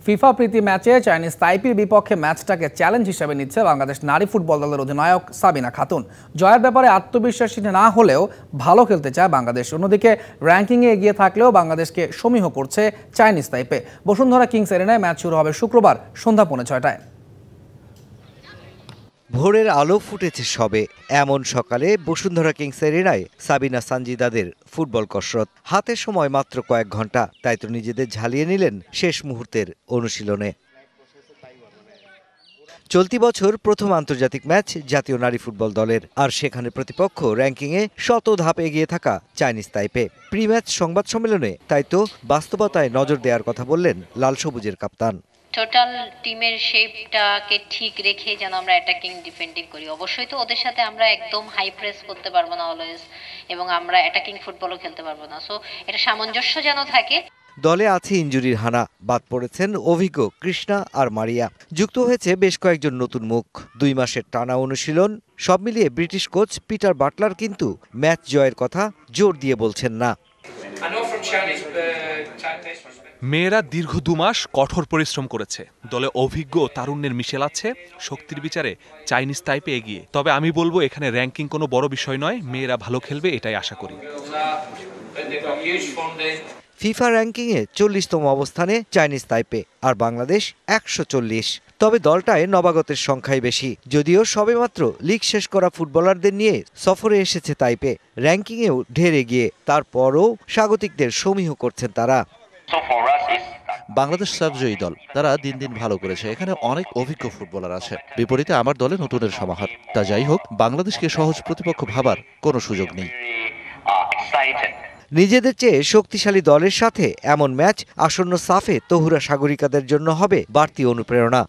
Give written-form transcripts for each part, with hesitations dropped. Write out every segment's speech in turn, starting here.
FIFA প্রীতি ম্যাচে Chinese তাইপির বিপক্ষে ম্যাচটাকে challenge হিসেবে নিচ্ছে বাংলাদেশ নারী ফুটবল দলের অধিনায়ক সাবিনা খাতুন। জয়ের ব্যাপারে আত্মবিশ্বাসী না হলেও ভালো খেলতে চায় বাংলাদেশ। অন্যদিকে র্যাঙ্কিংয়ে এগিয়ে থাকলেও বাংলাদেশকে সমীহ করছে চাইনিজ তাইপে। বসুন্ধরা কিংস এরিনায় ম্যাচ শুরু হবে শুক্রবার সন্ধ্যা 6:30টায়। ভোরের আলো ফুটেছে সবে, এমন সকালে বসুন্ধরা কিংস এরিনায় সাবিনা সানজিদাদের ফুটবল কসরত। হাতে সময় মাত্র কয়েক ঘন্টা, তাই তো নিজেদের ঝালিয়ে নিলেন শেষ মুহূর্তের অনুশীলনে। চলতি বছর প্রথম আন্তর্জাতিক ম্যাচ জাতীয় নারী ফুটবল দলের, আর সেখানে প্রতিপক্ষ র্যাঙ্কিংয়ে 100 ধাপ এগিয়ে থাকা চাইনিজ তাইপে। প্রি ম্যাচ সংবাদ সম্মেলনে তাই তো বাস্তবতায় নজর দেওয়ার কথা বললেন লাল সবুজের কাপ্তান। টোটাল টিমের শেপটাকে ঠিক রেখে যেন আমরা অ্যাটাকিং ডিফেন্ডিং করি। অবশ্যই তো ওদের সাথে আমরা একদম হাই প্রেস করতে পারবো না অলওয়েজ, এবং আমরা অ্যাটাকিং ফুটবলও খেলতে পারবো না। সো এটা সামঞ্জস্য যেন থাকে। দলে আছে ইনজুরির হানা, বাদ পড়েছেন অভিজ্ঞ কৃষ্ণা আর মারিয়া। যুক্ত হয়েছে বেশ কয়েকজন নতুন মুখ। 2 মাসের টানা অনুশীলন, সব মিলিয়ে ব্রিটিশ কোচ পিটার বাটলার কিন্তু ম্যাচ জয়ের কথা জোর দিয়ে বলছেন না। মেয়েরা দীর্ঘ 2 মাস কঠোর পরিশ্রম করেছে। দলে অভিজ্ঞ তারুণ্যের মিশেল আছে, শক্তির বিচারে চাইনিজ তাইপে এগিয়ে। তবে আমি বলবো এখানে র্যাঙ্কিং কোনো বড় বিষয় নয়, মেয়েরা ভালো খেলবে এটাই আশা করি। ফিফা র্যাঙ্কিংয়ে 40তম অবস্থানে চাইনিজ তাইপে, আর বাংলাদেশ 140। তবে দলটায় নবাগতের সংখ্যাই বেশি। যদিও সবেমাত্র লিগ শেষ করা ফুটবলারদের নিয়ে সফরে এসেছে তাইপে, র্যাঙ্কিংয়েও ঢের এগিয়ে। তারপরও স্বাগতিকদের সমীহ করছেন তারা। বাংলাদেশ সার্বজয়ী দল, তারা দিন দিন ভালো করেছে। এখানে অনেক অভিজ্ঞ ফুটবলার আছে, বিপরীতে আমার দলে নতুনের সমাহার। তা যাই হোক, বাংলাদেশকে সহজ প্রতিপক্ষ ভাবার কোনো সুযোগ নেই। নিজেদের চেয়ে শক্তিশালী দলের সাথে এমন ম্যাচ আসন্ন সাফে তহুরা সাগরিকাদের জন্য হবে বাড়তি অনুপ্রেরণা।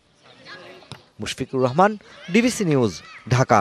Mushfiqur Rahman, DBC news, Dhaka.